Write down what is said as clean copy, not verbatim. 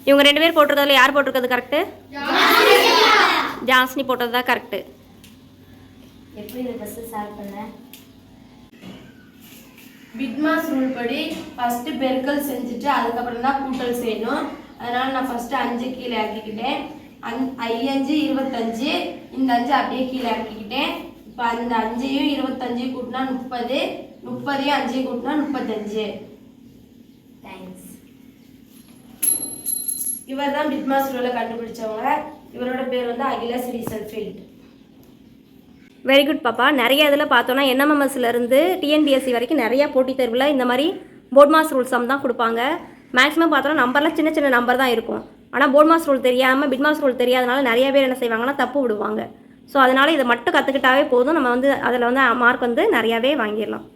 இவங்க 2 பேர் போட்டிருக்கிறதுல யார் போட்டிருக்கிறது கரெக்டு? ஜாஸ்னி போட்டது தான் கரெக்டு. எப்படி இந்த பஸ் சால்வ் பண்ண? பிட்மாஸ் ரூல் படி ஃபர்ஸ்ட் பெருக்கல் செஞ்சுட்டு அதுக்கப்புறம் தான் கூட்டல் செய்யணும். அதனால நான் ஃபர்ஸ்ட் 5 கீழே இறக்கிக்கிட்டேன். 5 25, இந்த 5 அப்படியே கீழே இறக்கிக்கிட்டேன். இப்போ அந்த 5ஐயும் 25 கூட்டினா 30, 30ஐயும் 5ஐயும் கூட்டினா 35. தேங்க்ஸ். இவர் தான் பிட்மாஸ் ரூலை கண்டுபிடிச்சவங்க. இவரோட பேர் வந்து அகிலஸ் ரீசல்ஃபீல்ட். வெரி குட் பாப்பா. நிறைய இதில் பார்த்தோன்னா என்எம்எம்எஸ்லேருந்து டிஎன்பிஎஸ்சி வரைக்கும் நிறையா போட்டித் தேர்வில் இந்த மாதிரி போர்ட் மாஸ் ரூல் சம் தான் கொடுப்பாங்க. மேக்ஸிமம் பார்த்தோன்னா நம்பர்லாம் சின்ன சின்ன நம்பர் தான் இருக்கும். ஆனால் போர்ட் மாஸ் ரூல் தெரியாமல் பிட் மாஸ் ரூல் தெரியாதனால நிறைய பேர் என்ன செய்வாங்கன்னா தப்பு விடுவாங்க. ஸோ அதனால் இதை மட்டும் கற்றுக்கிட்டாவே போதும், நம்ம வந்து அதில் வந்து மார்க் வந்து நிறையாவே வாங்கிடலாம்.